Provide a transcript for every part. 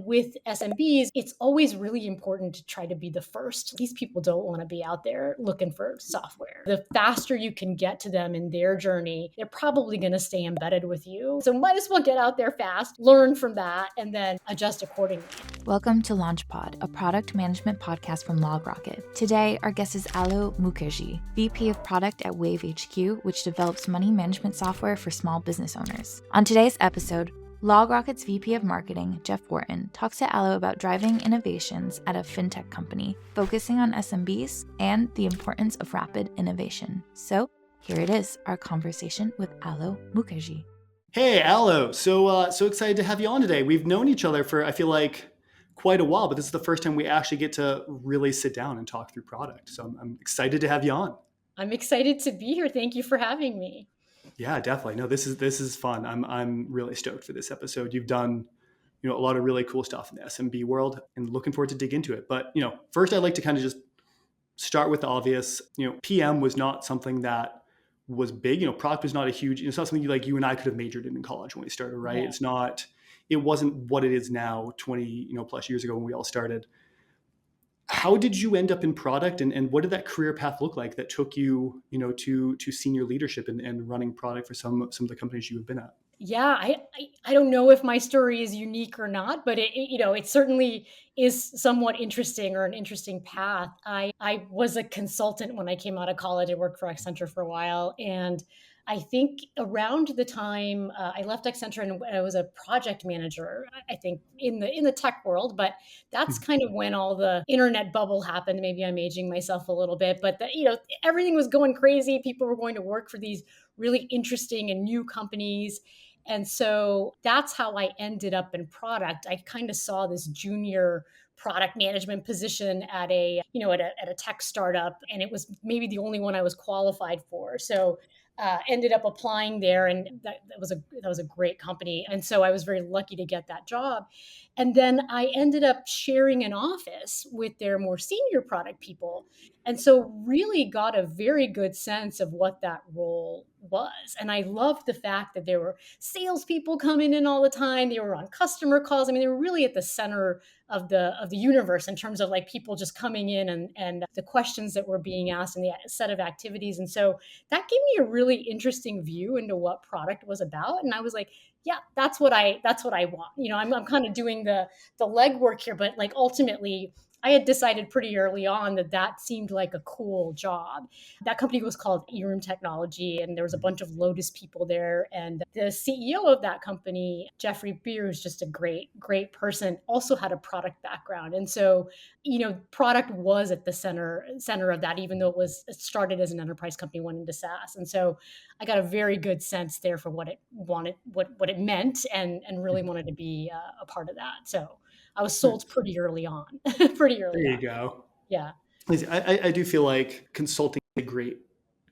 with SMBs, it's always really important to try to be the first. These people don't want to be out there looking for software. The faster you can get to them in their journey, they're probably going to stay embedded with you. So might as well get out there fast, learn from that, and then adjust accordingly. Welcome to LaunchPod, a product management podcast from LogRocket. Today, our guest is Alo Mukerji, VP of Product at WaveHQ, which develops money management software for small business owners. On today's episode, LogRocket's VP of Marketing, Jeff Wharton, talks to Alo about driving innovations at a FinTech company, focusing on SMBs and the importance of rapid innovation. So here it is, our conversation with Alo Mukerji. Hey, Alo. So excited to have you on today. We've known each other for, I feel like, quite a while, but this is the first time we actually get to really sit down and talk through product. So I'm excited to have you on. I'm excited to be here. Thank you for having me. Yeah, definitely. No, this is fun. I'm really stoked for this episode. You've done, a lot of really cool stuff in the SMB world and looking forward to dig into it. But, first I'd like to kind of just start with the obvious. PM was not something that was big. Product was not a huge, it's not something you and I could have majored in college when we started, right? Yeah. It wasn't what it is now 20, plus years ago when we all started. How did you end up in product and what did that career path look like that took you, to senior leadership and running product for some of the companies you have been at? Yeah, I don't know if my story is unique or not, but it certainly is somewhat interesting or an interesting path. I was a consultant when I came out of college. I worked for Accenture for a while, and I think around the time I left Accenture and I was a project manager, I think in the tech world, but that's kind of when all the internet bubble happened. Maybe I'm aging myself a little bit, but everything was going crazy. People were going to work for these really interesting and new companies. And so that's how I ended up in product. I kind of saw this junior product management position at a tech startup, and it was maybe the only one I was qualified for. So ended up applying there, and that was a great company. And so I was very lucky to get that job. And then I ended up sharing an office with their more senior product people. And so really got a very good sense of what that role was. And I loved the fact that there were salespeople coming in all the time. They were on customer calls. I mean, they were really at the center of the universe in terms of people just coming in and the questions that were being asked and the set of activities. And so that gave me a really interesting view into what product was about. And I was like, yeah, that's what I want. I'm kind of doing the legwork here, but ultimately I had decided pretty early on that seemed like a cool job. That company was called eRoom Technology, and there was a bunch of Lotus people there. And the CEO of that company, Jeffrey Beer, who's just a great, great person, also had a product background. And so, product was at the center of that, even though it started as an enterprise company, went into SaaS. And so I got a very good sense there for what it meant, and really wanted to be a part of that. So I was sold pretty early on. There you go. Yeah. I do feel like consulting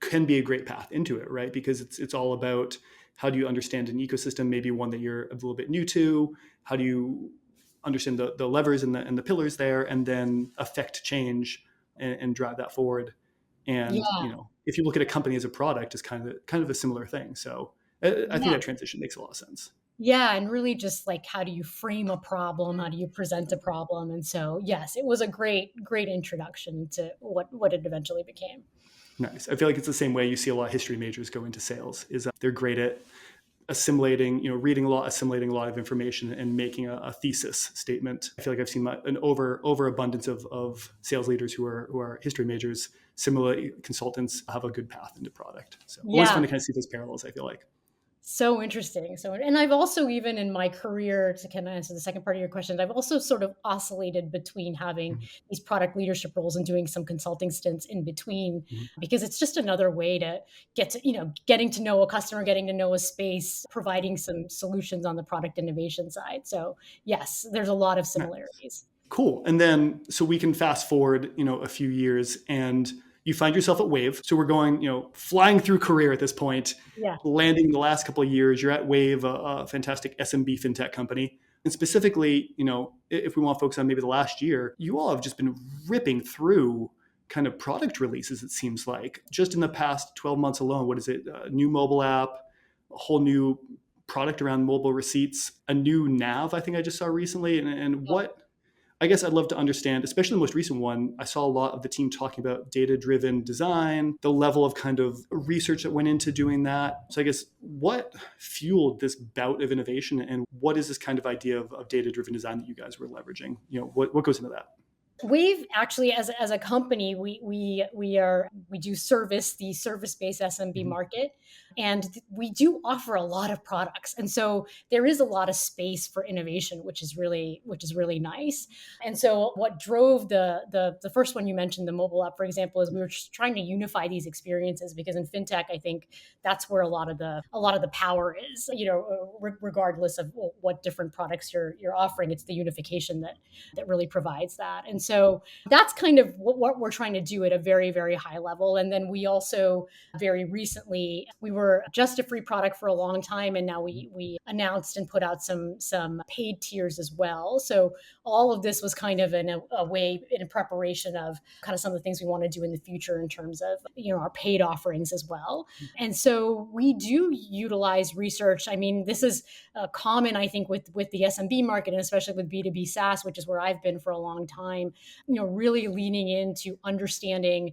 can be a great path into it, right? Because it's all about how do you understand an ecosystem, maybe one that you're a little bit new to. How do you understand the levers and the pillars there, and then affect change and drive that forward. And if you look at a company as a product, it's kind of a similar thing. So I think that transition makes a lot of sense. Yeah. And really just how do you frame a problem? How do you present a problem? And so, yes, it was a great, great introduction to what it eventually became. Nice. I feel like it's the same way you see a lot of history majors go into sales, is that they're great at assimilating, reading a lot, assimilating a lot of information and making a thesis statement. I feel like I've seen an overabundance of sales leaders who are history majors. Similarly, consultants have a good path into product. So always fun to kind of see those parallels, I feel like. So interesting. And I've also, even in my career, to kind of answer the second part of your question, I've also sort of oscillated between having these product leadership roles and doing some consulting stints in between, because it's just another way to get to, getting to know a customer, getting to know a space, providing some solutions on the product innovation side. So yes, there's a lot of similarities. Cool. And then, so we can fast forward, a few years, and you find yourself at Wave. So we're going, flying through career at this point, landing the last couple of years. You're at Wave, a fantastic SMB FinTech company. And specifically, if we want to focus on maybe the last year, you all have just been ripping through kind of product releases, it seems like. Just in the past 12 months alone, what is it? A new mobile app, a whole new product around mobile receipts, a new nav I think I just saw recently. And what I guess I'd love to understand, especially the most recent one, I saw a lot of the team talking about data-driven design, the level of kind of research that went into doing that. So I guess what fueled this bout of innovation, and what is this kind of idea of data-driven design that you guys were leveraging? What goes into that? We've actually, as a company, we do service the service-based SMB Mm-hmm. market, and we do offer a lot of products, and so there is a lot of space for innovation, which is really nice. And so, what drove the first one you mentioned, the mobile app, for example, is we were just trying to unify these experiences, because in fintech, I think that's where a lot of the power is. Regardless of what different products you're offering, it's the unification that really provides that. And so that's kind of what we're trying to do at a very, very high level. And then we also very recently, we were just a free product for a long time, and now we announced and put out some paid tiers as well. So all of this was kind of in a way in preparation of kind of some of the things we want to do in the future in terms of our paid offerings as well. And so we do utilize research. I mean, this is common, I think, with the SMB market, and especially with B2B SaaS, which is where I've been for a long time, really leaning into understanding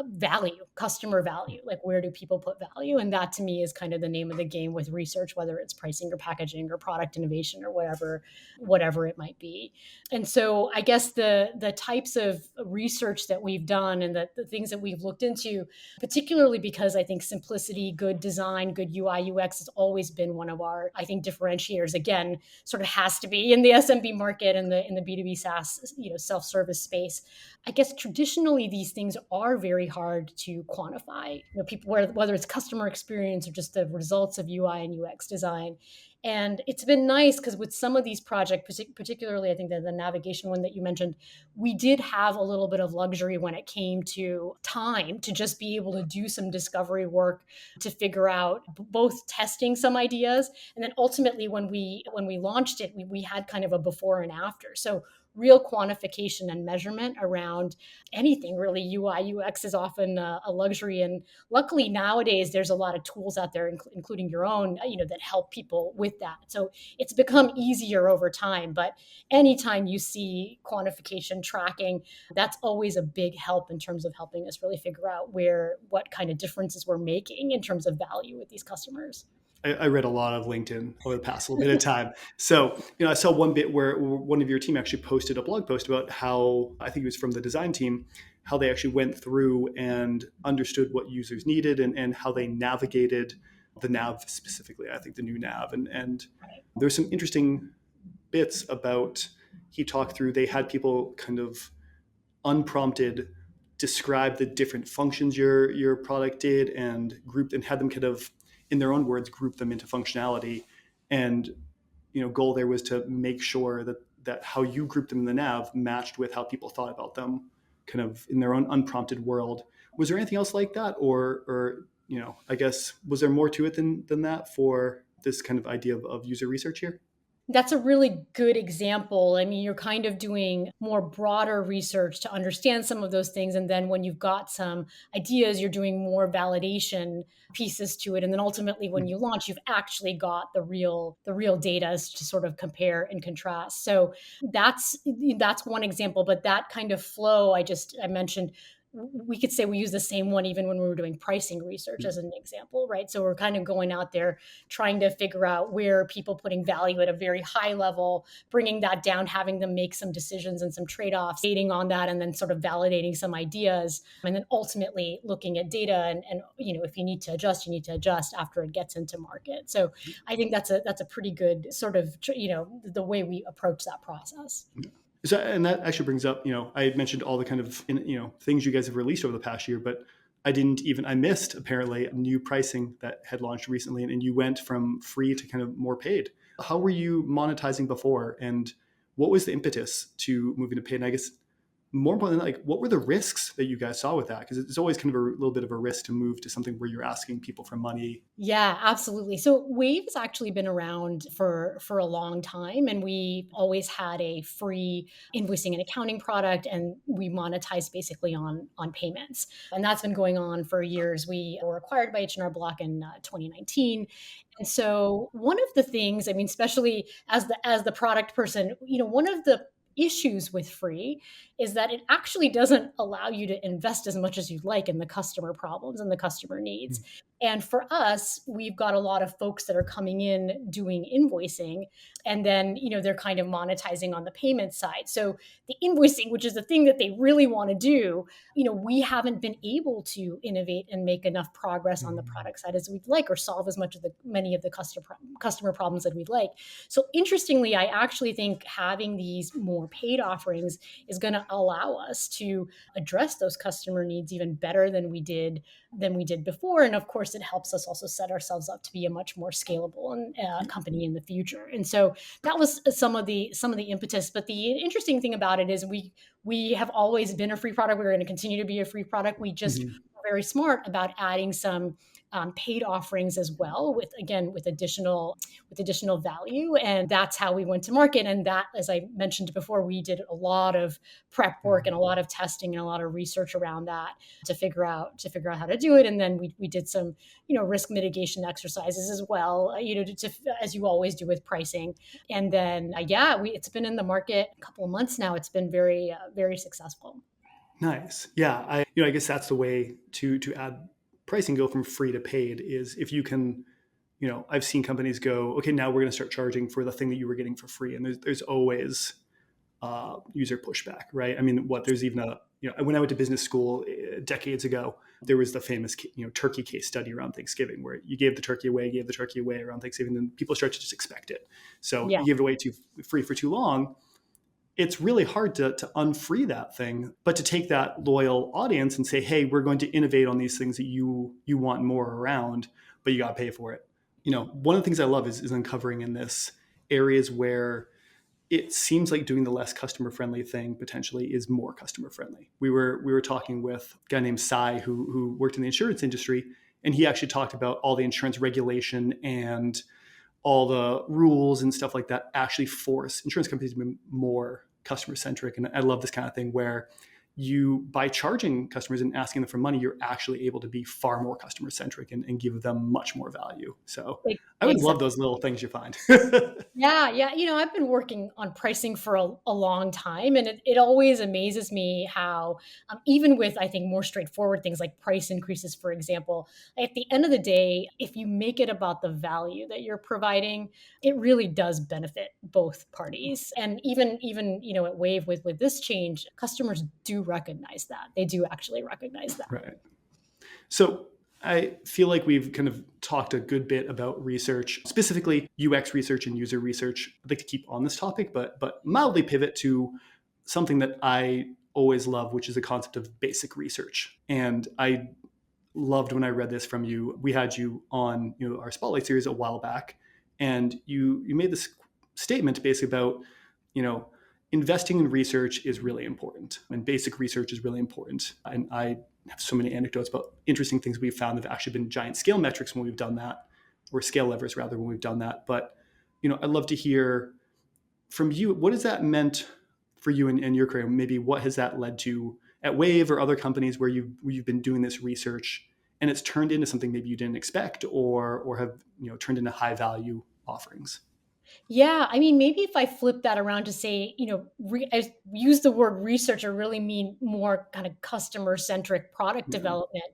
value, customer value, like where do people put value? And that to me is kind of the name of the game with research, whether it's pricing or packaging or product innovation or whatever it might be. And so I guess the types of research that we've done and the things that we've looked into, particularly because I think simplicity, good design, good UI, UX has always been one of our, I think, differentiators. Again, sort of has to be in the SMB market and in the B2B SaaS, self-service space. I guess traditionally these things are very hard to quantify. People, whether it's customer experience or just the results of UI and UX design. And it's been nice because with some of these projects, particularly I think the navigation one that you mentioned, we did have a little bit of luxury when it came to time to just be able to do some discovery work to figure out both testing some ideas, and then ultimately when we launched it, we had kind of a before and after. So real quantification and measurement around anything really. UI UX is often a luxury, and luckily nowadays there's a lot of tools out there, including your own, that help people with that. So it's become easier over time, but anytime you see quantification tracking, that's always a big help in terms of helping us really figure out what kind of differences we're making in terms of value with these customers. I read a lot of LinkedIn over the past little bit of time. So, I saw one bit where one of your team actually posted a blog post about how, I think it was from the design team, how they actually went through and understood what users needed, and how they navigated the nav specifically, I think the new nav. And there's some interesting bits about, he talked through, they had people kind of unprompted describe the different functions your product did, and grouped and had them kind of, in their own words, group them into functionality. And goal there was to make sure that how you grouped them in the nav matched with how people thought about them kind of in their own unprompted world. Was there anything else like that, or I guess, was there more to it than that for this kind of idea of user research here? That's a really good example. I mean, you're kind of doing more broader research to understand some of those things. And then when you've got some ideas, you're doing more validation pieces to it. And then ultimately when you launch, you've actually got the real data to sort of compare and contrast. So that's one example, but that kind of flow I mentioned, we could say we use the same one even when we were doing pricing research as an example, right? So we're kind of going out there trying to figure out where are people putting value at a very high level, bringing that down, having them make some decisions and some trade-offs, dating on that, and then sort of validating some ideas, and then ultimately looking at data and if you need to adjust after it gets into market. So I think that's a pretty good sort of the way we approach that process. So, and that actually brings up, I had mentioned all the kind of, things you guys have released over the past year, but I missed apparently new pricing that had launched recently, and you went from free to kind of more paid. How were you monetizing before, and what was the impetus to moving to paid? And I guess more importantly, like what were the risks that you guys saw with that? Because it's always kind of a little bit of a risk to move to something where you're asking people for money. Yeah, absolutely. So Wave has actually been around for a long time, and we always had a free invoicing and accounting product, and we monetize basically on payments. And that's been going on for years. We were acquired by H&R Block in 2019. And so one of the things, I mean, especially as the product person, one of the issues with free is that it actually doesn't allow you to invest as much as you'd like in the customer problems and the customer needs. And for us, we've got a lot of folks that are coming in doing invoicing, and then, they're kind of monetizing on the payment side. So the invoicing, which is the thing that they really want to do, we haven't been able to innovate and make enough progress on the product side as we'd like, or solve as much of many of the customer problems that we'd like. So interestingly, I actually think having these more paid offerings is going to allow us to address those customer needs even better than we did before. And of course, it helps us also set ourselves up to be a much more scalable company in the future. And so that was some of the impetus. But the interesting thing about it is we have always been a free product. We're going to continue to be a free product. We just were very smart about adding some paid offerings as well, with additional value, and that's how we went to market. And that, as I mentioned before, we did a lot of prep work and a lot of testing and a lot of research around that to figure out how to do it. And then we did some risk mitigation exercises as well, as you always do with pricing. And then it's been in the market a couple of months now. It's been very very successful. Nice. Yeah, I guess that's the way to add pricing, go from free to paid, is if you can, I've seen companies go, okay, now we're going to start charging for the thing that you were getting for free. And there's always user pushback, right? I mean, there's even when I went to business school decades ago, there was the famous, turkey case study around Thanksgiving, where you gave the turkey away around Thanksgiving, and people start to just expect it. So you give it away free for too long. It's really hard to unfree that thing, but to take that loyal audience and say, hey, we're going to innovate on these things that you want more around, but you got to pay for it. One of the things I love is uncovering in this areas where it seems like doing the less customer friendly thing potentially is more customer friendly. We were talking with a guy named Sai who worked in the insurance industry, and he actually talked about all the insurance regulation and all the rules and stuff like that actually force insurance companies to be more customer centric. And I love this kind of thing where by charging customers and asking them for money, you're actually able to be far more customer centric and give them much more value. So I would love those little things you find. Yeah. I've been working on pricing for a long time, and it always amazes me how, even with, I think, more straightforward things like price increases, for example, at the end of the day, if you make it about the value that you're providing, it really does benefit both parties. And even at Wave with this change, customers do recognize that. They do actually recognize that. Right. So I feel like we've kind of talked a good bit about research, specifically UX research and user research. I'd like to keep on this topic, but mildly pivot to something that I always love, which is the concept of basic research. And I loved when I read this from you. We had you on our Spotlight series a while back, and you made this statement basically about investing in research is really important, and basic research is really important. And I have so many anecdotes about interesting things we've found that have actually been giant scale metrics when we've done that, or scale levers rather, when we've done that. But I'd love to hear from you, what has that meant for you in your career? Maybe what has that led to at Wave or other companies where you've been doing this research and it's turned into something maybe you didn't expect, or have turned into high value offerings? Yeah, I mean, maybe if I flip that around to say, I use the word research, or really mean more kind of customer-centric product development,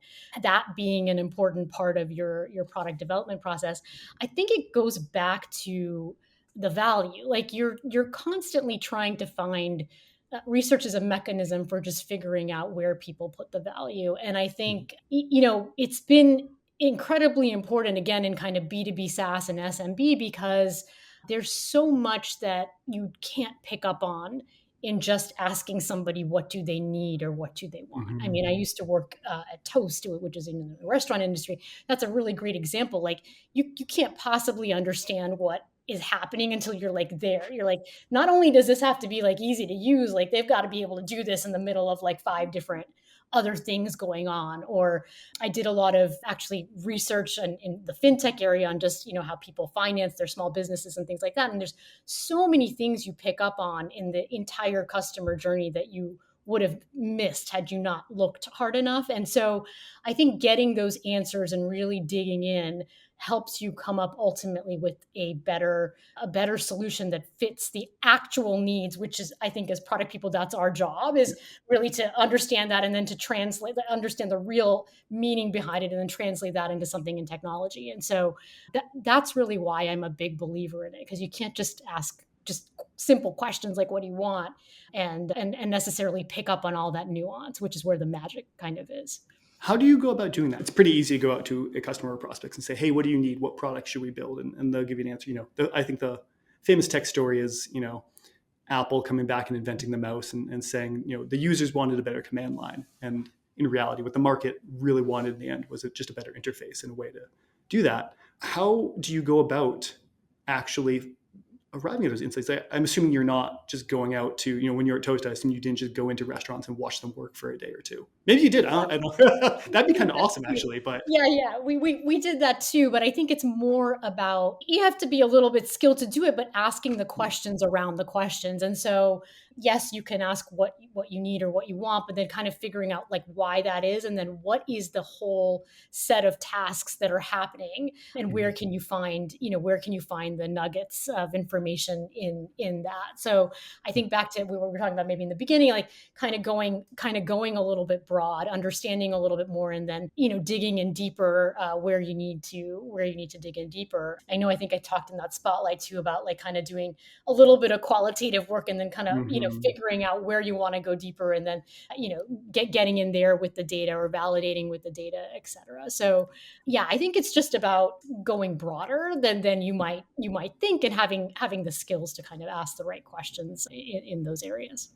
that being an important part of your product development process. I think it goes back to the value. Like you're constantly trying to find research is a mechanism for just figuring out where people put the value. And I think, it's been incredibly important, again, in kind of B2B SaaS and SMB, because there's so much that you can't pick up on in just asking somebody, what do they need or what do they want? I mean, I used to work at Toast, which is in the restaurant industry. That's a really great example. Like you can't possibly understand what is happening until you're like there. You're like, not only does this have to be like easy to use, like they've got to be able to do this in the middle of like five different other things going on. Or I did a lot of actually research in the fintech area on just, how people finance their small businesses and things like that. And there's so many things you pick up on in the entire customer journey that you would have missed had you not looked hard enough. And so I think getting those answers and really digging in helps you come up ultimately with a better solution that fits the actual needs, which is, I think, as product people, that's our job, is really to understand that and then to understand the real meaning behind it and then translate that into something in technology. And so that's really why I'm a big believer in it, because you can't just ask just simple questions like, what do you want? And necessarily pick up on all that nuance, which is where the magic kind of is. How do you go about doing that? It's pretty easy to go out to a customer or prospects and say, hey, what do you need? What product should we build? And they'll give you an answer. I think the famous tech story is, Apple coming back and inventing the mouse and saying, the users wanted a better command line. And in reality, what the market really wanted in the end was just a better interface and a way to do that. How do you go about actually arriving at those insights? I'm assuming you're not just going out to, when you're at Toast, I assume you didn't just go into restaurants and watch them work for a day or two. Maybe you did. I don't That'd be kind of awesome, actually. But yeah, we did that too. But I think it's more about, you have to be a little bit skilled to do it, but asking the questions around the questions. And so, yes, you can ask what you need or what you want, but then kind of figuring out like why that is, and then what is the whole set of tasks that are happening, and where can you find the nuggets of information in that. So I think back to what we were talking about maybe in the beginning, like kind of going a little bit broad, understanding a little bit more, and then digging in deeper where you need to dig in deeper. I think I talked in that spotlight too about like kind of doing a little bit of qualitative work and then kind of figuring out where you want to go deeper, and then getting in there with the data or validating with the data, et cetera. So yeah, I think it's just about going broader than you might think, and having the skills to kind of ask the right questions in those areas.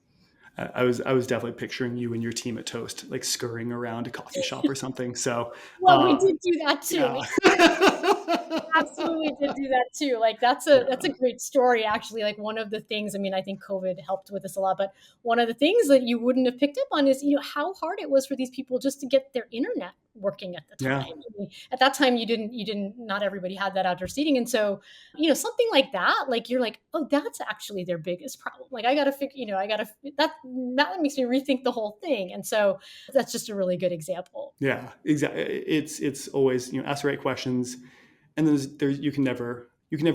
I was definitely picturing you and your team at Toast, like scurrying around a coffee shop or something. So, Well, we did do that too. yeah. Absolutely did do that too. Like that's a great story, actually. Like one of the things, I think COVID helped with this a lot, but one of the things that you wouldn't have picked up on is, how hard it was for these people just to get their internet working at the time. Yeah. At that time, not everybody had that outdoor seating. And so, something like that, like you're like, oh, that's actually their biggest problem. Like that makes me rethink the whole thing. And so that's just a really good example. Yeah, exactly. It's always, ask the right questions. And you can never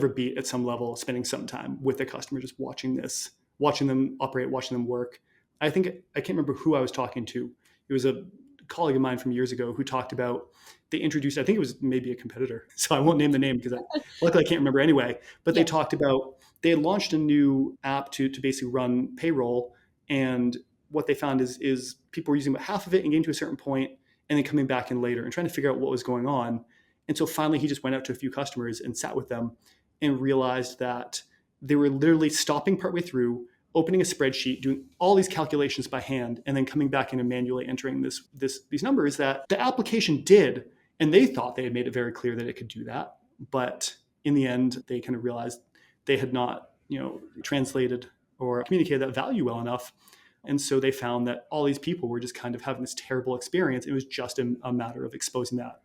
beat at some level spending some time with a customer, just watching them operate, watching them work. I think I can't remember who I was talking to. It was a colleague of mine from years ago who talked about, they introduced, I think it was maybe a competitor, so I won't name the name because luckily I can't remember anyway. But they talked about, they had launched a new app to basically run payroll, and what they found is people were using about half of it and getting to a certain point, and then coming back in later and trying to figure out what was going on. And so finally, he just went out to a few customers and sat with them and realized that they were literally stopping partway through, opening a spreadsheet, doing all these calculations by hand, and then coming back in and manually entering these numbers that the application did. And they thought they had made it very clear that it could do that. But in the end, they kind of realized they had not, translated or communicated that value well enough. And so they found that all these people were just kind of having this terrible experience. It was just a matter of exposing that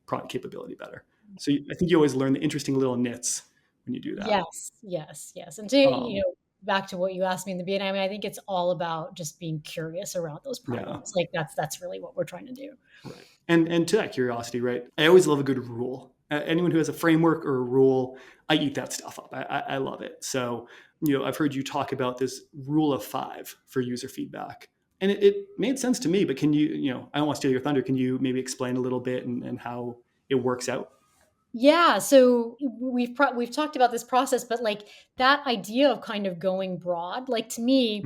product capability better. So I think you always learn the interesting little nits when you do that. Yes. And to, back to what you asked me in the beginning, I think it's all about just being curious around those problems. Yeah. Like that's really what we're trying to do. Right. And to that curiosity, right? I always love a good rule. Anyone who has a framework or a rule, I eat that stuff up. I love it. So, I've heard you talk about this rule of 5 for user feedback. And it made sense to me, but can you, I don't want to steal your thunder. Can you maybe explain a little bit and how it works out? Yeah. So we've talked about this process, but like that idea of kind of going broad, like to me,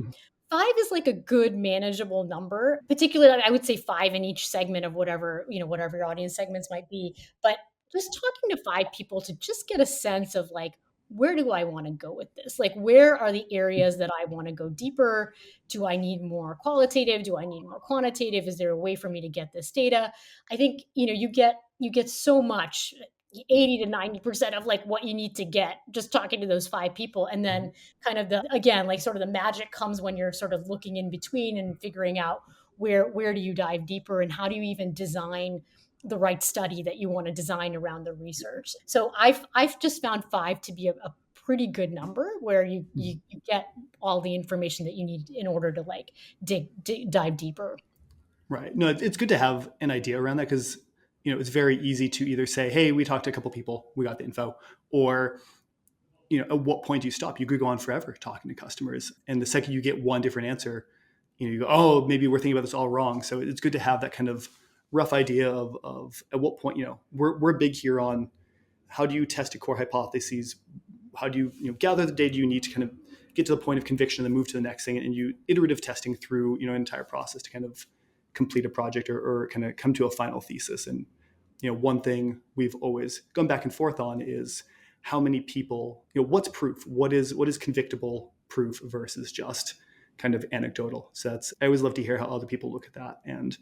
5 is like a good manageable number. Particularly, I would say 5 in each segment of whatever your audience segments might be. But just talking to 5 people to just get a sense of like, where do I want to go with this? Like, where are the areas that I want to go deeper? Do I need more qualitative? Do I need more quantitative? Is there a way for me to get this data? I think, you get so much 80 to 90% of like what you need to get just talking to those 5 people. And then kind of again, like sort of the magic comes when you're sort of looking in between and figuring out where do you dive deeper and how do you even design the right study that you want to design around the research. So I've just found 5 to be a pretty good number where you get all the information that you need in order to like dive deeper. Right. No, it's good to have an idea around that because, it's very easy to either say, hey, we talked to a couple people, we got the info, or, at what point do you stop? You could go on forever talking to customers. And the second you get one different answer, you go, oh, maybe we're thinking about this all wrong. So it's good to have that kind of rough idea of at what point, we're big here on how do you test a core hypotheses? How do you, gather the data you need to kind of get to the point of conviction and then move to the next thing, and you iterative testing through, an entire process to kind of complete a project or kind of come to a final thesis. And, one thing we've always gone back and forth on is how many people, what's proof? What is convictable proof versus just kind of anecdotal? So I always love to hear how other people look at that and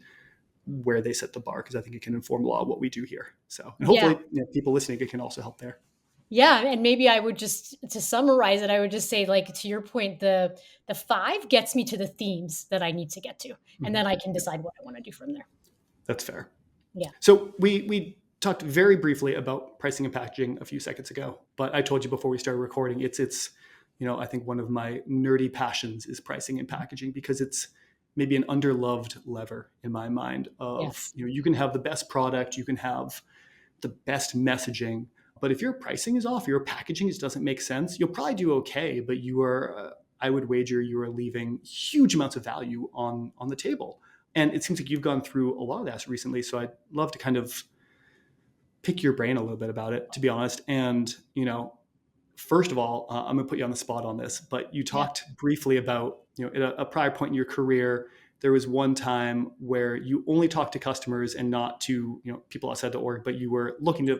where they set the bar, because I think it can inform a lot of what we do here. So, and hopefully people listening, it can also help there. Yeah. And maybe I would just, to summarize it, I would just say, like, to your point, the 5 gets me to the themes that I need to get to. And then I can decide what I want to do from there. That's fair. Yeah. So we talked very briefly about pricing and packaging a few seconds ago, but I told you before we started recording, it's I think one of my nerdy passions is pricing and packaging, because it's maybe an underloved lever in my mind of, you can have the best product, you can have the best messaging, but if your pricing is off, your packaging just doesn't make sense, you'll probably do okay, but you are, I would wager you are leaving huge amounts of value on the table. And it seems like you've gone through a lot of that recently. So I'd love to kind of pick your brain a little bit about it, to be honest. And, first of all, I'm going to put you on the spot on this, but you talked briefly about, at a prior point in your career, there was one time where you only talked to customers and not to, people outside the org, but you were looking to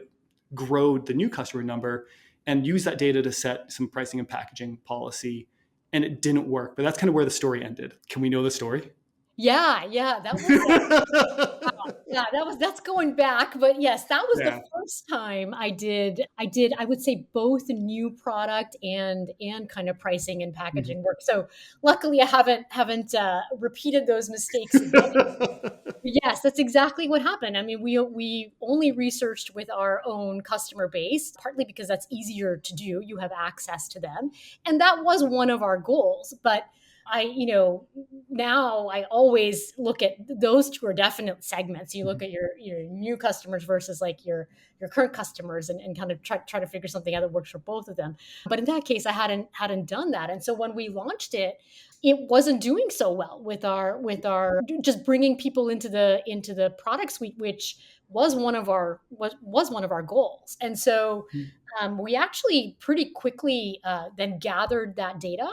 grow the new customer number and use that data to set some pricing and packaging policy. And it didn't work, but that's kind of where the story ended. Can we know the story? Yeah, that's going back, but yes, that was the first time I did, I would say, both new product and kind of pricing and packaging work. So luckily I haven't repeated those mistakes again. Yes, that's exactly what happened. I mean, we only researched with our own customer base, partly because that's easier to do. You have access to them. And that was one of our goals. But now I always look at those two are definite segments. You look at your new customers versus like your current customers and kind of try to figure something out that works for both of them. But in that case, I hadn't done that. And so when we launched it, it wasn't doing so well with our just bringing people into the product suite, which was one of our goals. And so we actually pretty quickly then gathered that data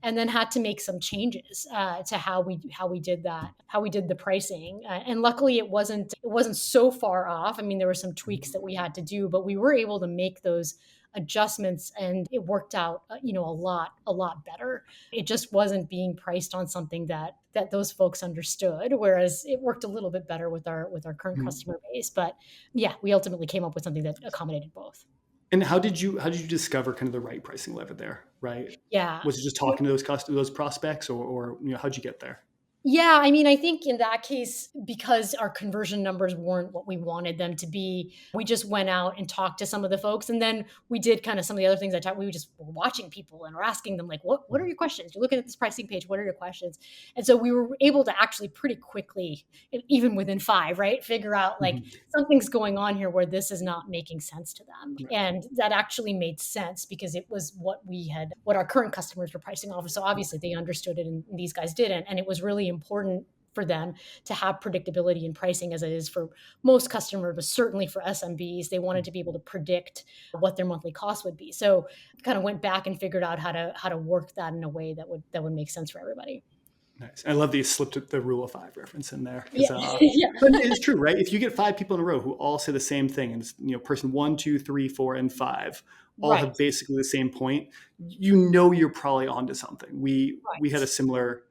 and then had to make some changes to how we did the pricing. And luckily it wasn't so far off. I mean, there were some tweaks that we had to do, but we were able to make those adjustments and it worked out, a lot better. It just wasn't being priced on something that those folks understood, whereas it worked a little bit better with our current customer base. But yeah, we ultimately came up with something that accommodated both. And how did you discover kind of the right pricing lever there, right? Yeah. Was it just talking to those prospects or how'd you get there? Yeah, I mean, I think in that case, because our conversion numbers weren't what we wanted them to be, we just went out and talked to some of the folks. And then we did kind of some of the other things we just were watching people and we're asking them, like, what are your questions? You're looking at this pricing page. What are your questions? And so we were able to actually pretty quickly, even within 5, right, figure out like something's going on here where this is not making sense to them. Right. And that actually made sense because it was what our current customers were pricing off of. So obviously they understood it and these guys didn't. And it was really important for them to have predictability in pricing, as it is for most customers, but certainly for SMBs. They wanted to be able to predict what their monthly cost would be. So kind of went back and figured out how to work that in a way that would make sense for everybody. Nice. I love that you slipped the rule of 5 reference in there. Yeah. But it's true, right? If you get 5 people in a row who all say the same thing, and it's, person 1, 2, 3, 4, and 5 all have basically the same point, you're probably onto something. We had a similar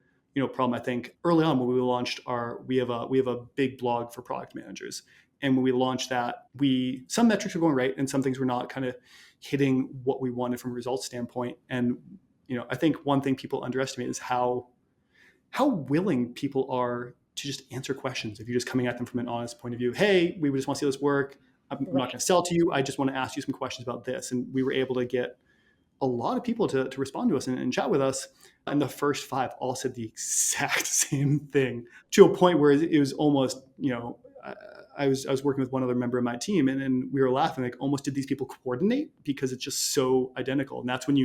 problem. I think early on when we launched we have a big blog for product managers, And when we launched that, some metrics were going right and some things were not kind of hitting what we wanted from a results standpoint. And, I think one thing people underestimate is how willing people are to just answer questions. If you're just coming at them from an honest point of view, hey, we just want to see this work. I'm not going to sell to you. I just want to ask you some questions about this. And we were able to get a lot of people to respond to us and chat with us. And the first 5 all said the exact same thing, to a point where it was almost, I was working with one other member of my team, and we were laughing, like, almost did these people coordinate, because it's just so identical. And that's when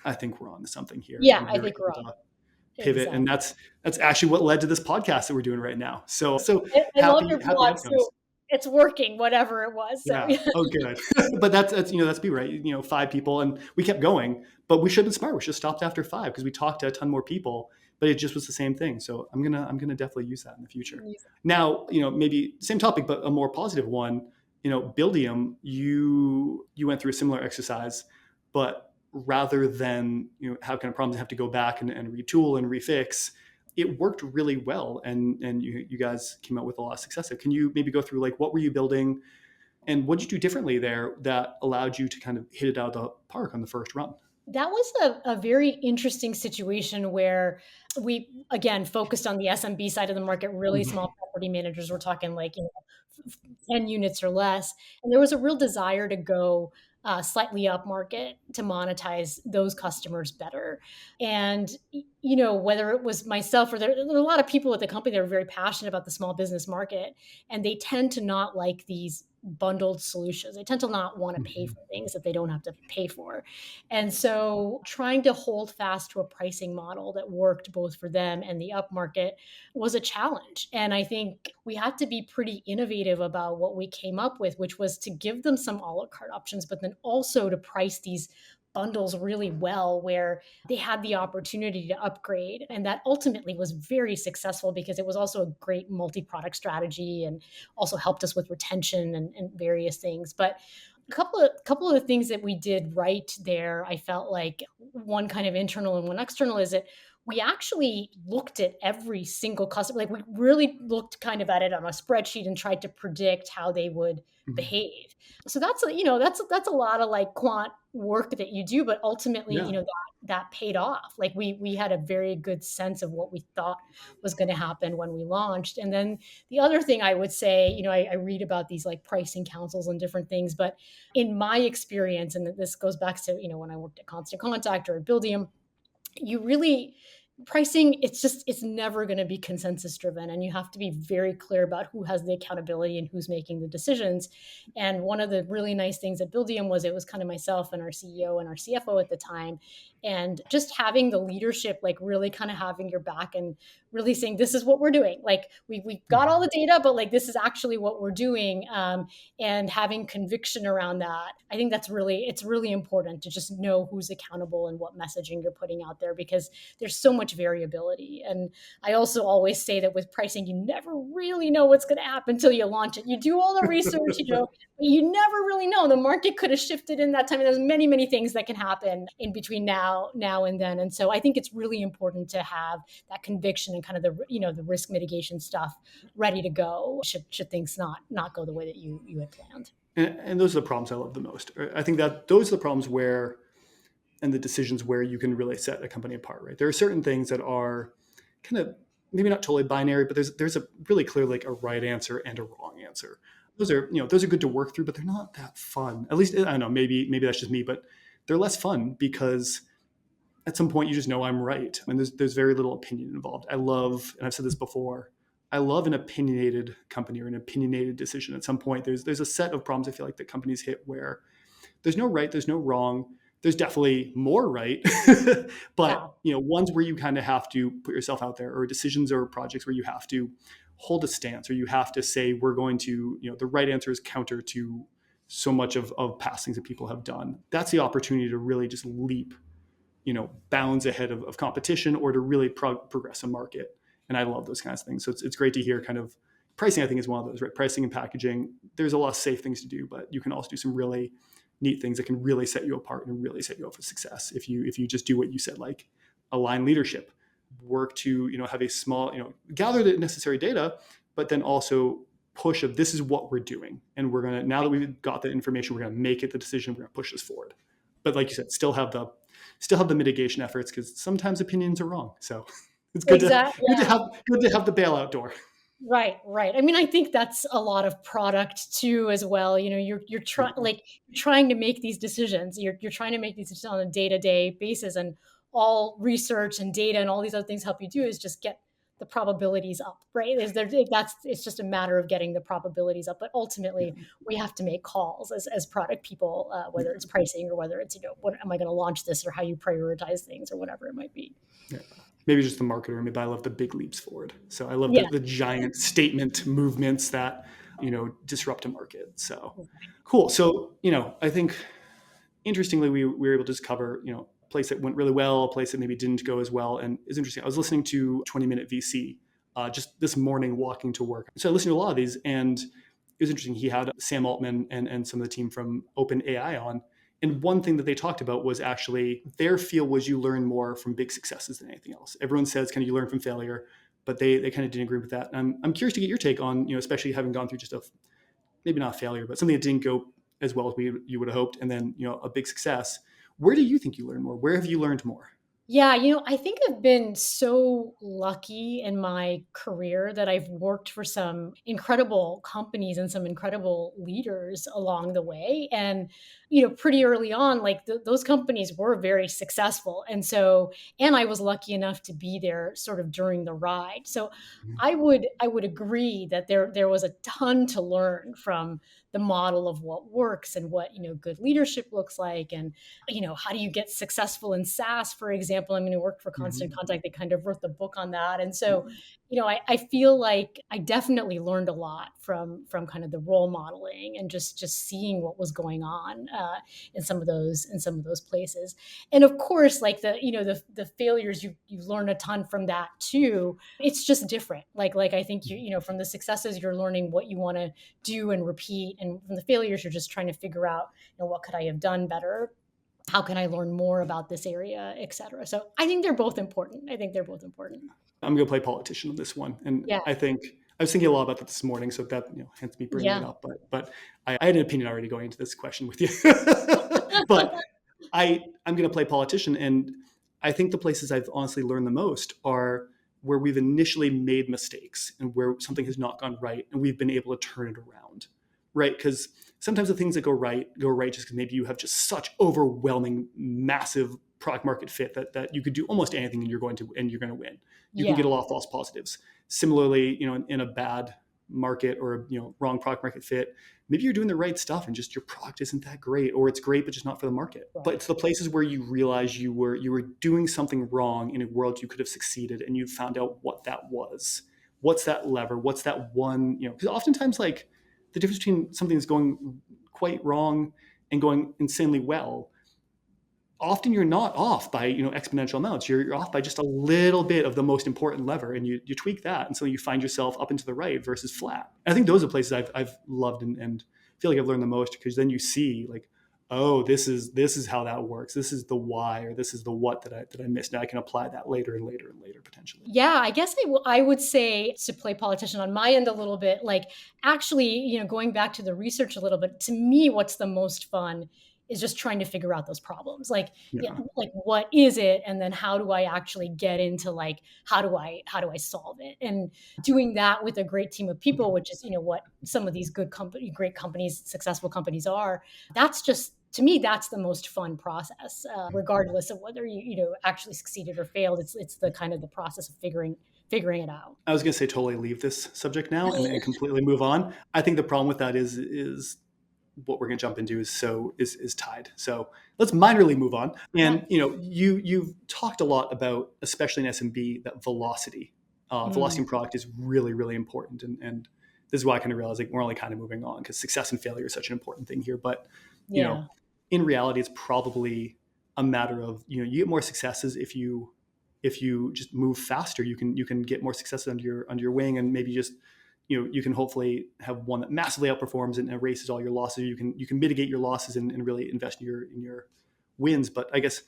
I think we're on to something here. Yeah, And I we were think we're able on. to pivot. Exactly. And that's actually what led to this podcast that we're doing right now. So I love happy your blog. outcomes. So it's working, whatever it was. So Yeah. Oh, good. But that's me, right? 5 people, and we kept going, but we should have been smart. We should have stopped after 5, because we talked to a ton more people, but it just was the same thing. So I'm gonna definitely use that in the future. Now, maybe same topic, but a more positive one. Buildium, you went through a similar exercise, but rather than have kind of problems and have to go back and retool and refix, it worked really well, and you guys came out with a lot of success. So can you maybe go through, like, what were you building and what did you do differently there that allowed you to kind of hit it out of the park on the first run? that was a very interesting situation where we, again, focused on the SMB side of the market, really Mhm. small property managers. We're talking like 10 units or less. And there was a real desire to go slightly up market to monetize those customers better. And, whether it was myself or there are a lot of people at the company that are very passionate about the small business market, and they tend to not like these bundled solutions. They tend to not want to pay Mhm. for things that they don't have to pay for. And so trying to hold fast to a pricing model that worked both for them and the upmarket was a challenge. And I think we had to be pretty innovative about what we came up with, which was to give them some a la carte options, but then also to price these bundles really well, where they had the opportunity to upgrade. And that ultimately was very successful, because it was also a great multi-product strategy and also helped us with retention and various things. But a couple of the things that we did right there, I felt like, one kind of internal and one external, is that we actually looked at every single customer. Like, we really looked kind of at it on a spreadsheet and tried to predict how they would Mhm. behave. So that's a lot of like quant work that you do, but ultimately, Yeah. that paid off. Like, we had a very good sense of what we thought was going to happen when we launched. And then the other thing I would say, I read about these like pricing councils and different things, but in my experience, and this goes back to, when I worked at Constant Contact or at Buildium, you really, pricing, it's never going to be consensus driven, and you have to be very clear about who has the accountability and who's making the decisions. And one of the really nice things at Buildium was, it was kind of myself and our CEO and our CFO at the time, and just having the leadership, like, really kind of having your back and really saying, this is what we're doing. Like, we've got all Mhm. the data, but like, this is actually what we're doing. And having conviction around that, I think it's really important to just know who's accountable and what messaging you're putting out there, because there's so much variability. And I also always say that with pricing, you never really know what's going to happen until you launch it. You do all the research, but you never really know. The market could have shifted in that time. And there's many, many things that can happen in between now and then. And so I think it's really important to have that conviction and kind of the risk mitigation stuff ready to go should things not go the way that you had planned. And those are the problems I love the most. I think that those are the problems where, and the decisions where you can really set a company apart, right? There are certain things that are kind of maybe not totally binary, but there's a really clear, like, a right answer and a wrong answer. Those are good to work through, but they're not that fun. At least, I don't know, maybe that's just me, but they're less fun because at some point you just know I'm right. And there's very little opinion involved. I love, and I've said this before, I love an opinionated company or an opinionated decision. At some point, there's a set of problems I feel like that companies hit where there's no right, there's no wrong. There's definitely more right, Yeah. but ones where you kind of have to put yourself out there, or decisions or projects where you have to hold a stance, or you have to say, we're going to, the right answer is counter to so much of past things that people have done. That's the opportunity to really just leap, bounds ahead of competition, or to really progress a market. And I love those kinds of things. So it's great to hear kind of pricing. I think is one of those, right? Pricing and packaging. There's a lot of safe things to do, but you can also do some really neat things that can really set you apart and really set you up for success. If you just do what you said, like align leadership, work to have a small, gather the necessary data, but then also push of this is what we're doing. And we're going to, now that we've got the information, we're going to make it the decision. We're going to push this forward. But like you said, still have the mitigation efforts, because sometimes opinions are wrong. So it's Exactly. good to have the bailout door. Right, right. I mean, I think that's a lot of product too, as well. You're trying to make these decisions. You're trying to make these decisions on a day-to-day basis, and all research and data and all these other things help you do is just get the probabilities up, right? It's just a matter of getting the probabilities up. But ultimately, we have to make calls as product people, whether it's pricing or whether it's, what am I going to launch this, or how you prioritize things, or whatever it might be. Yeah. Maybe just the marketer. Maybe I love the big leaps forward. So I love Yeah. the giant statement movements that, disrupt a market. So cool. So, I think interestingly, we were able to just cover, a place that went really well, a place that maybe didn't go as well. And it's interesting. I was listening to 20-Minute VC just this morning walking to work. So I listened to a lot of these, and it was interesting. He had Sam Altman and some of the team from OpenAI on. And one thing that they talked about was actually their feel was you learn more from big successes than anything else. Everyone says kind of you learn from failure, but they kind of didn't agree with that. And I'm curious to get your take on, especially having gone through just maybe not a failure, but something that didn't go as well as you would have hoped, and then, a big success. Where do you think you learn more? Where have you learned more? Yeah, I think I've been so lucky in my career that I've worked for some incredible companies and some incredible leaders along the way. And, pretty early on, like those companies were very successful. And I was lucky enough to be there sort of during the ride. So I would agree that there was a ton to learn from the model of what works and what, good leadership looks like. And how do you get successful in SaaS, for example? I mean, I worked for Constant Contact. They kind of wrote the book on that. And so, I feel like I definitely learned a lot from kind of the role modeling and just seeing what was going on in some of those places. And of course, like the failures, you learn a ton from that too. It's just different. Like I think from the successes, you're learning what you want to do and repeat, and from the failures, you're just trying to figure out, what could I have done better? How can I learn more about this area, et cetera? So I think they're both important. I'm going to play politician on this one. And Yeah. I think I was thinking a lot about that this morning. So that, hence me bringing it up. But I had an opinion already going into this question with you. But I'm going to play politician. And I think the places I've honestly learned the most are where we've initially made mistakes and where something has not gone right, and we've been able to turn it around, right? Because sometimes the things that go right just because maybe you have just such overwhelming, massive product market fit that you could do almost anything and you're going to win. You can get a lot of false positives. Similarly, in a bad market or wrong product market fit, maybe you're doing the right stuff and just your product isn't that great, or it's great but just not for the market. Right. But it's the places where you realize you were doing something wrong in a world you could have succeeded, and you found out what that was. What's that lever? What's that one? Because oftentimes, like, the difference between something that's going quite wrong and going insanely well, often you're not off by exponential amounts. You're off by just a little bit of the most important lever, and you tweak that, and so you find yourself up and to the right versus flat. And I think those are places I've loved and feel like I've learned the most, because then you see, like, oh, this is how that works. This is the why, or this is the what that I missed. Now I can apply that later and later and later potentially. Yeah, I guess I would say, to play politician on my end a little bit, like, actually, going back to the research a little bit, to me, what's the most fun is just trying to figure out those problems. Like, like, what is it? And then how do I actually get into, like, how do I solve it? And doing that with a great team of people, which is, what some of these great companies, successful companies are. That's just, to me, that's the most fun process, regardless of whether you actually succeeded or failed. It's the kind of the process of figuring it out. I was going to say totally leave this subject now and completely move on. I think the problem with that is what we're going to jump into is tied. So let's minorly move on. And you've talked a lot about, especially in SMB, that velocity. Velocity in product is really, really important. And this is why I kind of realized, like, we're only kind of moving on because success and failure is such an important thing here. But in reality, it's probably a matter of you get more successes if you just move faster. You can get more successes under your wing, and maybe just you can hopefully have one that massively outperforms and erases all your losses. You can mitigate your losses and really invest in your wins. But I guess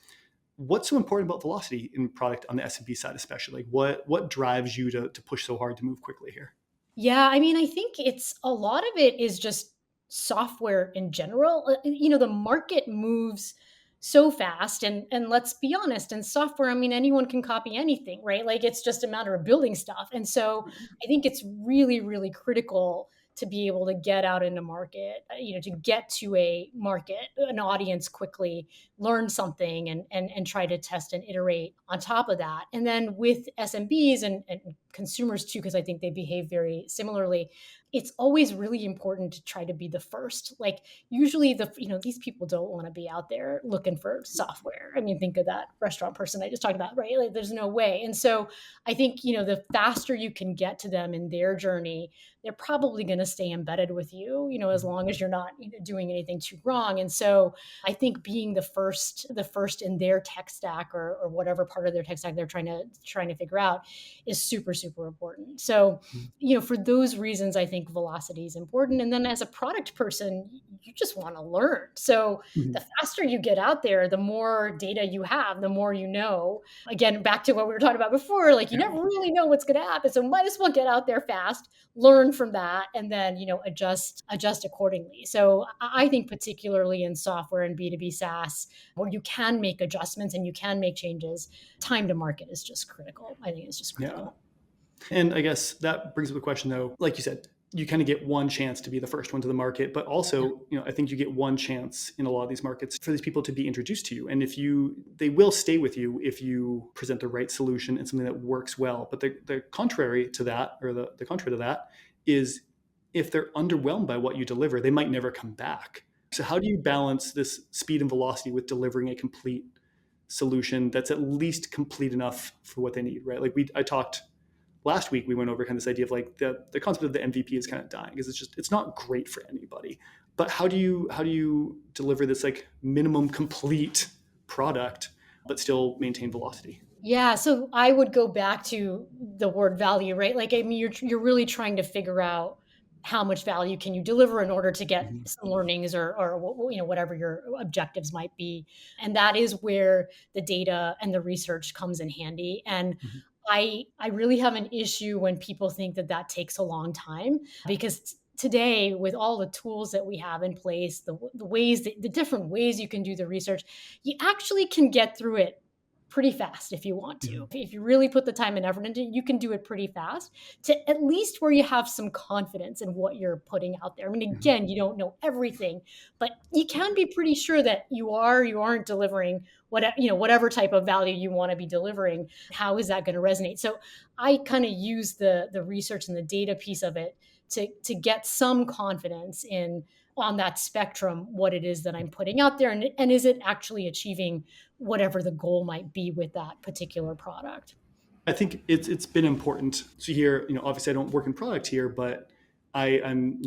what's so important about velocity in product on the SMB side, especially? What drives you to push so hard to move quickly here? Yeah, I mean, I think it's a lot of it is just software in general. The market moves so fast, and let's be honest, in software, I mean, anyone can copy anything, right? Like it's just a matter of building stuff. And so I think it's really, really critical to be able to get out into market, to get to a market, an audience quickly, learn something and try to test and iterate on top of that. And then with SMBs and consumers too, because I think they behave very similarly, it's always really important to try to be the first. Like usually these people don't want to be out there looking for software. I mean, think of that restaurant person I just talked about, right? Like there's no way. And so I think, the faster you can get to them in their journey, they're probably going to stay embedded with you, as long as you're not doing anything too wrong. And so I think being the first in their tech stack or whatever part of their tech stack they're trying to figure out is super, super important. So, for those reasons, I think velocity is important. And then as a product person, you just want to learn. So the faster you get out there, the more data you have, the more you know. Again, back to what we were talking about before, like you never really know what's going to happen. So might as well get out there fast, learn from that, and then, adjust accordingly. So I think particularly in software and B2B SaaS, where you can make adjustments and you can make changes, time to market is just critical. I think it's just Yeah. critical. And I guess that brings up the question though, like you said, you kind of get one chance to be the first one to the market, but also, I think you get one chance in a lot of these markets for these people to be introduced to you. And they will stay with you if you present the right solution and something that works well. But the contrary to that, or the contrary to that, is if they're underwhelmed by what you deliver, they might never come back. So how do you balance this speed and velocity with delivering a complete solution that's at least complete enough for what they need, right? Like I talked last week, we went over kind of this idea of like the concept of the MVP is kind of dying because it's not great for anybody. But how do you deliver this like minimum complete product but still maintain velocity? Yeah, so I would go back to the word value, right? Like, I mean, you're really trying to figure out how much value can you deliver in order to get Mhm. some learnings or whatever your objectives might be, and that is where the data and the research comes in handy. And Mhm. I really have an issue when people think that that takes a long time because today with all the tools that we have in place, the different ways you can do the research, you actually can get through it pretty fast if you want to. Mhm. If you really put the time and effort into it, you can do it pretty fast to at least where you have some confidence in what you're putting out there. I mean, Mhm. again, you don't know everything, but you can be pretty sure that you aren't delivering whatever type of value you want to be delivering. How is that going to resonate? So I kind of use the research and the data piece of it to get some confidence in on that spectrum what it is that I'm putting out there, and is it actually achieving whatever the goal might be with that particular product. I think it's been important. So here, obviously I don't work in product here, but I'm,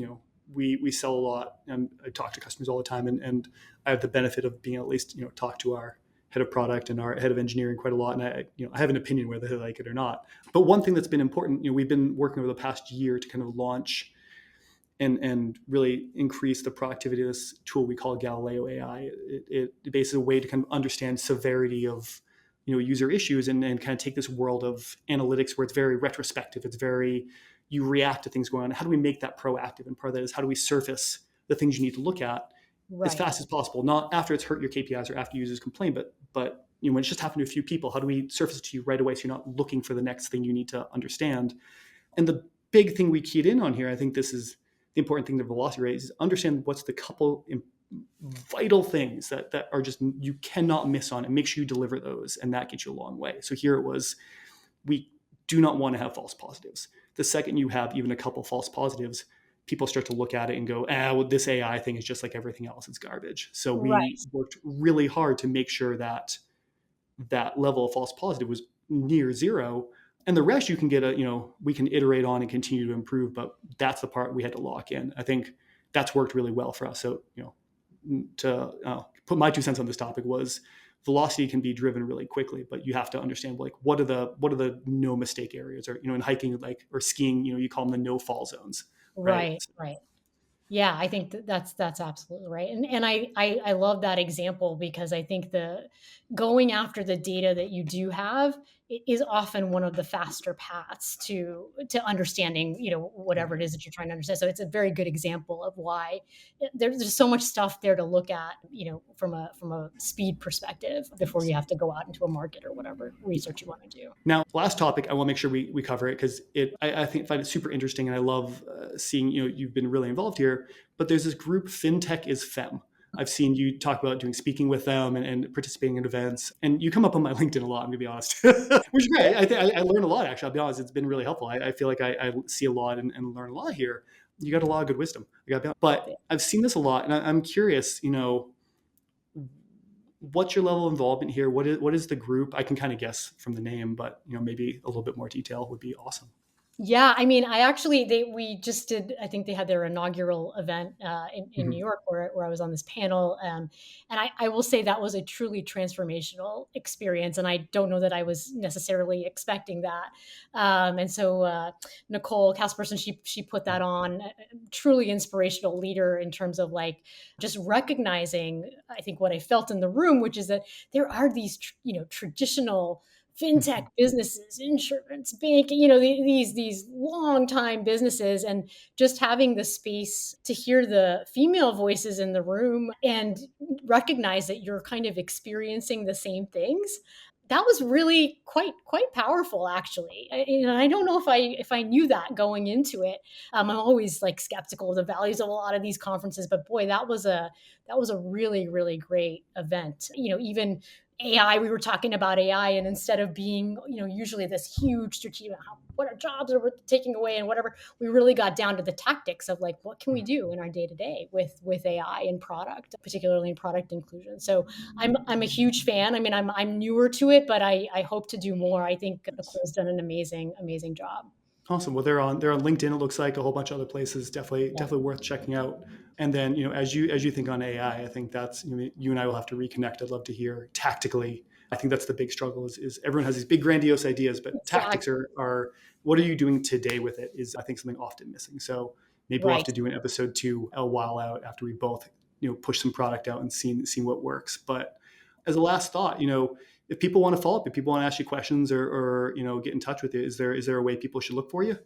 we sell a lot and I talk to customers all the time, and I have the benefit of being able at least, talk to our head of product and our head of engineering quite a lot. And I have an opinion whether they like it or not. But one thing that's been important, we've been working over the past year to kind of launch and really increase the productivity of this tool we call Galileo AI. It basically a way to kind of understand severity of user issues and kind of take this world of analytics where it's very retrospective. It's very you react to things going on. How do we make that proactive? And part of that is how do we surface the things you need to look at as Right. fast as possible, not after it's hurt your KPIs or after users complain, but when it's just happened to a few people, how do we surface it to you right away so you're not looking for the next thing you need to understand? And the big thing we keyed in on here, I think this is the important thing, the velocity rate, is understand what's the couple vital things that are just you cannot miss on and make sure you deliver those, and that gets you a long way. So here it was, we do not want to have false positives. The second you have even a couple false positives, people start to look at it and go, well, this AI thing is just like everything else, it's garbage. So we Right. worked really hard to make sure that that level of false positive was near zero, and the rest you can get we can iterate on and continue to improve, but that's the part we had to lock in. I think that's worked really well for us. So to put my 2 cents on this topic was velocity can be driven really quickly, but you have to understand like what are the no mistake areas, or in hiking like or skiing, you call them the no fall zones, right? Right. Right. Yeah, I think that's absolutely right. And I love that example because I think the going after the data that you do have is often one of the faster paths to understanding, whatever it is that you're trying to understand. So it's a very good example of why there's so much stuff there to look at, from a speed perspective before you have to go out into a market or whatever research you want to do. Now, last topic, I want to make sure we cover it because I find it super interesting, and I love seeing you've been really involved here. But there's this group, FinTech is Fem. I've seen you talk about doing speaking with them and participating in events, and you come up on my LinkedIn a lot. I'm gonna be honest, which is great. I learn a lot. Actually, I'll be honest, it's been really helpful. I feel like I see a lot and learn a lot here. You got a lot of good wisdom. But I've seen this a lot, and I'm curious. What's your level of involvement here? What is the group? I can kind of guess from the name, but maybe a little bit more detail would be awesome. Yeah, I mean, we just did, I think they had their inaugural event in New York where I was on this panel. And I will say that was a truly transformational experience. And I don't know that I was necessarily expecting that. And so Nicole Casperson, she put that on, truly inspirational leader in terms of like just recognizing, I think what I felt in the room, which is that there are these, traditional fintech businesses, insurance, banking, these long time businesses, and just having the space to hear the female voices in the room and recognize that you're kind of experiencing the same things. That was really quite powerful, actually. I don't know if I knew that going into it. I'm always like skeptical of the values of a lot of these conferences, but boy, that was a really, really great event. Even AI, we were talking about AI, and instead of being, usually this huge strategic, what our jobs are taking away and whatever, we really got down to the tactics of like, what can we do in our day to day with AI and product, particularly in product inclusion. So I'm a huge fan. I mean, I'm newer to it, but I hope to do more. I think Nicole's done an amazing job. Awesome. Well, they're on LinkedIn. It looks like a whole bunch of other places. Definitely worth checking out. And then, as you think on AI, I think that's, you and I will have to reconnect. I'd love to hear tactically. I think that's the big struggle is everyone has these big grandiose ideas, but tactics are what are you doing today with it is, I think, something often missing. So maybe we'll have to do an episode 2 a while out after we both, push some product out and seen what works. But as a last thought, if people want to follow up, if people want to ask you questions or get in touch with you, is there a way people should look for you?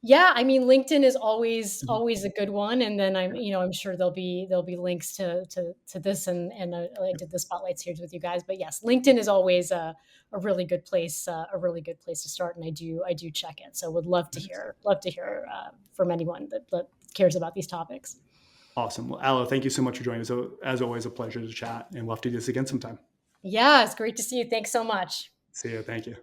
Yeah, I mean, LinkedIn is always a good one, and then I'm sure there'll be links to this, and I did the spotlight series with you guys. But yes, LinkedIn is always a really good place, to start, and I do check it. So would love to hear from anyone that cares about these topics. Awesome. Well, Alo, thank you so much for joining us. So, as always, a pleasure to chat, and we'll have to do this again sometime. Yeah, it's great to see you. Thanks so much. See you. Thank you.